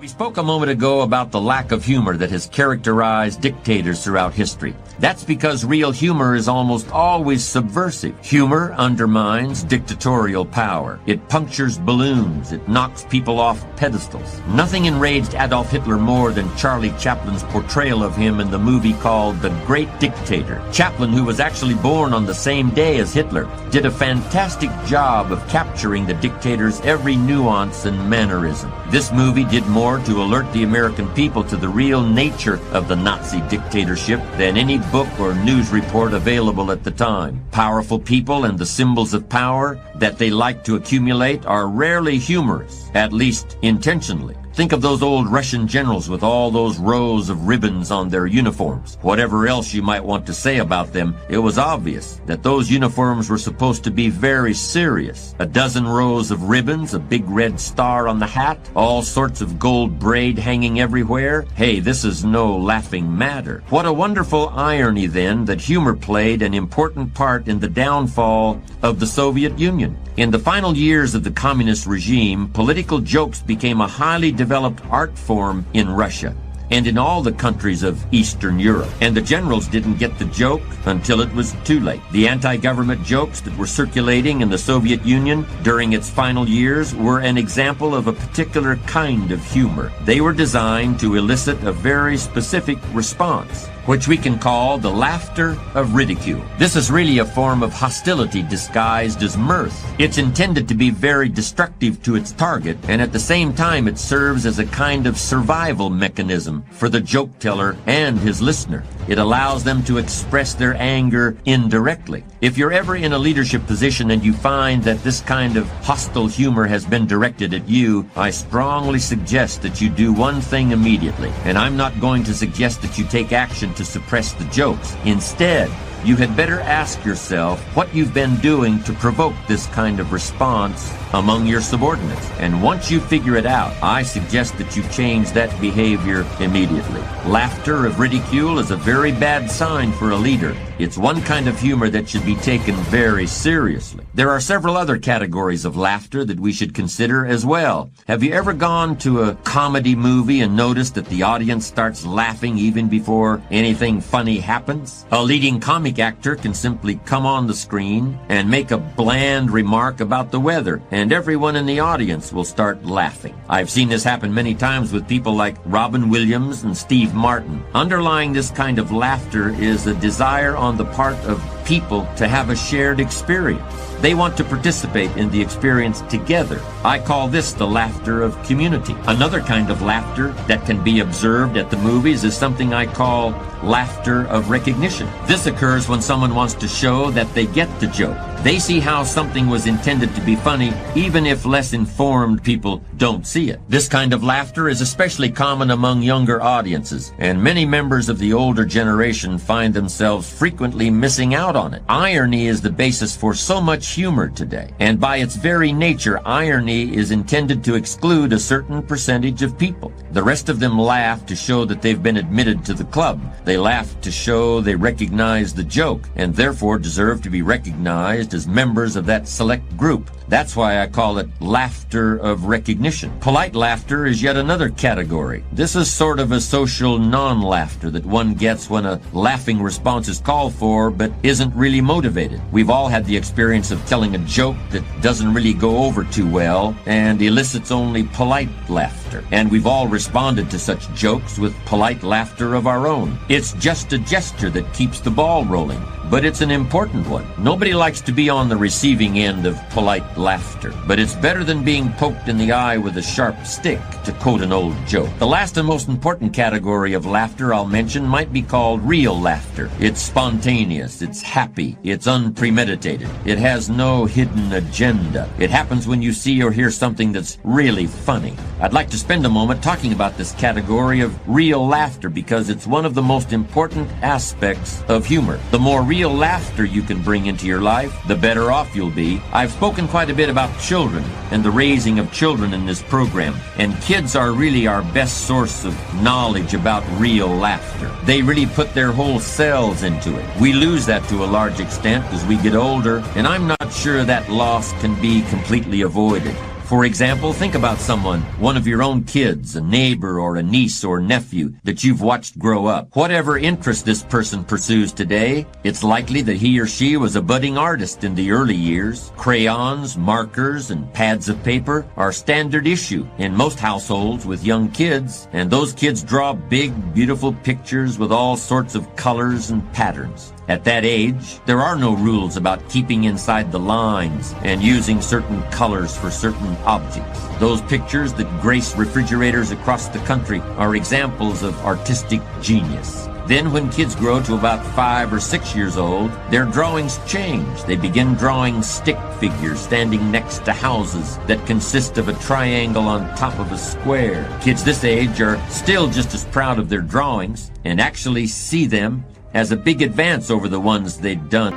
We spoke a moment ago about the lack of humor that has characterized dictators throughout history. That's because real humor is almost always subversive. Humor undermines dictatorial power. It punctures balloons. It knocks people off pedestals. Nothing enraged Adolf Hitler more than Charlie Chaplin's portrayal of him in the movie called The Great Dictator. Chaplin, who was actually born on the same day as Hitler, did a fantastic job of capturing the dictator's every nuance and mannerism. This movie did more to alert the American people to the real nature of the Nazi dictatorship than any book or news report available at the time. Powerful people and the symbols of power that they like to accumulate are rarely humorous, at least intentionally. Think of those old Russian generals with all those rows of ribbons on their uniforms. Whatever else you might want to say about them, it was obvious that those uniforms were supposed to be very serious. A dozen rows of ribbons, a big red star on the hat, all sorts of gold braid hanging everywhere. Hey, this is no laughing matter. What a wonderful irony, then, that humor played an important part in the downfall of the Soviet Union. In the final years of the communist regime, political jokes became a highly developed art form in Russia and in all the countries of Eastern Europe. And the generals didn't get the joke until it was too late. The anti-government jokes that were circulating in the Soviet Union during its final years were an example of a particular kind of humor. They were designed to elicit a very specific response, which we can call the laughter of ridicule. This is really a form of hostility disguised as mirth. It's intended to be very destructive to its target, and at the same time it serves as a kind of survival mechanism for the joke teller and his listener. It allows them to express their anger indirectly. If you're ever in a leadership position and you find that this kind of hostile humor has been directed at you, I strongly suggest that you do one thing immediately. And I'm not going to suggest that you take action to suppress the jokes. Instead, you had better ask yourself what you've been doing to provoke this kind of response among your subordinates. And once you figure it out, I suggest that you change that behavior immediately. Laughter of ridicule is a very bad sign for a leader. It's one kind of humor that should be taken very seriously. There are several other categories of laughter that we should consider as well. Have you ever gone to a comedy movie and noticed that the audience starts laughing even before anything funny happens? A leading comic actor can simply come on the screen and make a bland remark about the weather, and everyone in the audience will start laughing. I've seen this happen many times with people like Robin Williams and Steve Martin. Underlying this kind of laughter is a desire on the part of people to have a shared experience. They want to participate in the experience together. I call this the laughter of community. Another kind of laughter that can be observed at the movies is something I call laughter of recognition. This occurs when someone wants to show that they get the joke. They see how something was intended to be funny, even if less informed people don't see it. This kind of laughter is especially common among younger audiences, and many members of the older generation find themselves frequently missing out on it. Irony is the basis for so much humor today, and by its very nature, irony is intended to exclude a certain percentage of people. The rest of them laugh to show that they've been admitted to the club. They laugh to show they recognize the joke, and therefore deserve to be recognized as members of that select group. That's why I call it laughter of recognition. Polite laughter is yet another category. This is sort of a social non-laughter that one gets when a laughing response is called for but isn't really motivated. We've all had the experience of telling a joke that doesn't really go over too well and elicits only polite laughter. And we've all responded to such jokes with polite laughter of our own. It's just a gesture that keeps the ball rolling, but it's an important one. Nobody likes to be on the receiving end of polite laughter, but it's better than being poked in the eye with a sharp stick, to quote an old joke. The last and most important category of laughter I'll mention might be called real laughter. It's spontaneous, it's happy, it's unpremeditated. It has no hidden agenda. It happens when you see or hear something that's really funny. I'd like to spend a moment talking about this category of real laughter because it's one of the most important aspects of humor. The more real laughter you can bring into your life, the better off you'll be. I've spoken quite a bit about children and the raising of children in this program, and kids are really our best source of knowledge about real laughter. They really put their whole selves into it. We lose that to a large extent as we get older, and I'm not sure that loss can be completely avoided. For example, think about someone, one of your own kids, a neighbor or a niece or nephew that you've watched grow up. Whatever interest this person pursues today, it's likely that he or she was a budding artist in the early years. Crayons, markers, and pads of paper are standard issue in most households with young kids, and those kids draw big, beautiful pictures with all sorts of colors and patterns. At that age, there are no rules about keeping inside the lines and using certain colors for certain objects. Those pictures that grace refrigerators across the country are examples of artistic genius. Then when kids grow to about 5 or 6 years old, their drawings change. They begin drawing stick figures standing next to houses that consist of a triangle on top of a square. Kids this age are still just as proud of their drawings and actually see them as a big advance over the ones they'd done.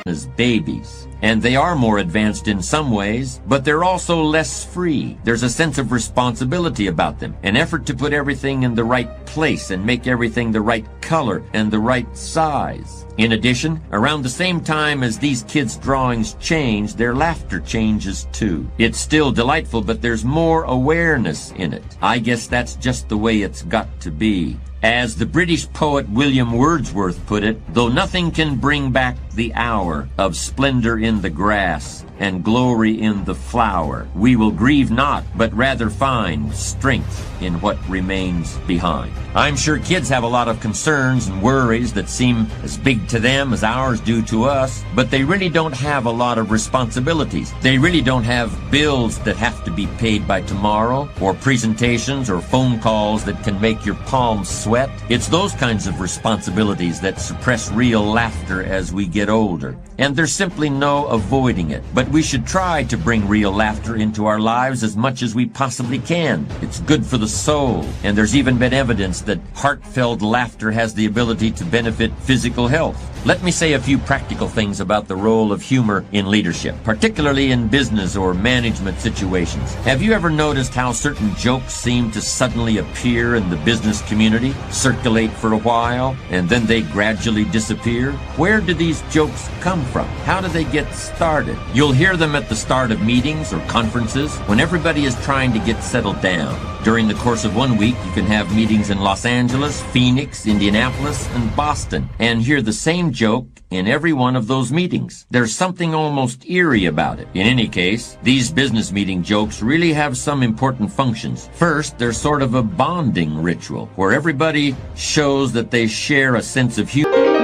As babies. And they are more advanced in some ways, but they're also less free. There's a sense of responsibility about them, an effort to put everything in the right place and make everything the right color and the right size. In addition, around the same time as these kids' drawings change, their laughter changes too. It's still delightful, but there's more awareness in it. I guess that's just the way it's got to be. As the British poet William Wordsworth put it, though nothing can bring back the hour of splendor in the grass and glory in the flower, we will grieve not, but rather find strength in what remains behind. I'm sure kids have a lot of concerns and worries that seem as big to them as ours do to us, but they really don't have a lot of responsibilities. They really don't have bills that have to be paid by tomorrow, or presentations or phone calls that can make your palms sweat. It's those kinds of responsibilities that suppress real laughter as we get older. And there's simply no avoiding it. But we should try to bring real laughter into our lives as much as we possibly can. It's good for the soul, and there's even been evidence that heartfelt laughter has the ability to benefit physical health. Let me say a few practical things about the role of humor in leadership, particularly in business or management situations. Have you ever noticed how certain jokes seem to suddenly appear in the business community, circulate for a while, and then they gradually disappear? Where do these jokes come from? How do they get started? You'll hear them at the start of meetings or conferences when everybody is trying to get settled down. During the course of one week, you can have meetings in Los Angeles, Phoenix, Indianapolis, and Boston, and hear the same joke in every one of those meetings. There's something almost eerie about it. In any case, these business meeting jokes really have some important functions. First, they're sort of a bonding ritual, where everybody shows that they share a sense of humor.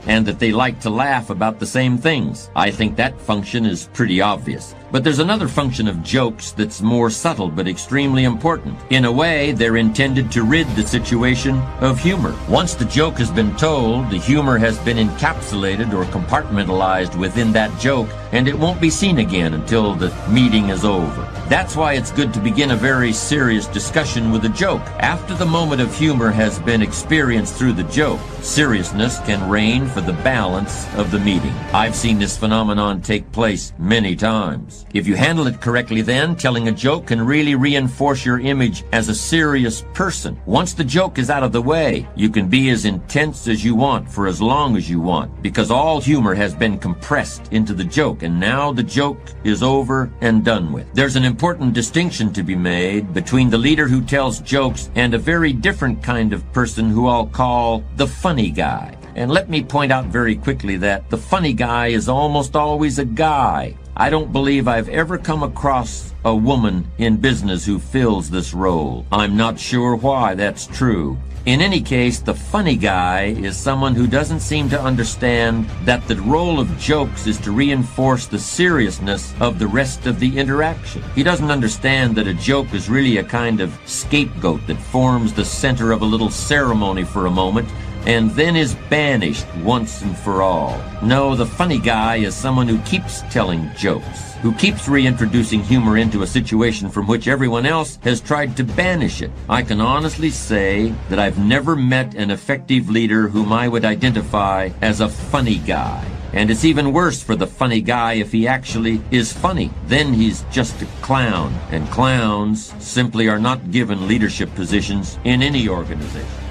and that they like to laugh about the same things. I think that function is pretty obvious. But there's another function of jokes that's more subtle but extremely important. In a way, they're intended to rid the situation of humor. Once the joke has been told, the humor has been encapsulated or compartmentalized within that joke, and it won't be seen again until the meeting is over. That's why it's good to begin a very serious discussion with a joke. After the moment of humor has been experienced through the joke, seriousness can reign for the balance of the meeting. I've seen this phenomenon take place many times. If you handle it correctly, then telling a joke can really reinforce your image as a serious person. Once the joke is out of the way, you can be as intense as you want for as long as you want, because all humor has been compressed into the joke, and now the joke is over and done with. There's an important distinction to be made between the leader who tells jokes and a very different kind of person who I'll call the funny guy. And let me point out very quickly that the funny guy is almost always a guy. I don't believe I've ever come across a woman in business who fills this role. I'm not sure why that's true. In any case, the funny guy is someone who doesn't seem to understand that the role of jokes is to reinforce the seriousness of the rest of the interaction. He doesn't understand that a joke is really a kind of scapegoat that forms the center of a little ceremony for a moment and then is banished once and for all. No, the funny guy is someone who keeps telling jokes, who keeps reintroducing humor into a situation from which everyone else has tried to banish it. I can honestly say that I've never met an effective leader whom I would identify as a funny guy. And it's even worse for the funny guy if he actually is funny. Then he's just a clown, and clowns simply are not given leadership positions in any organization.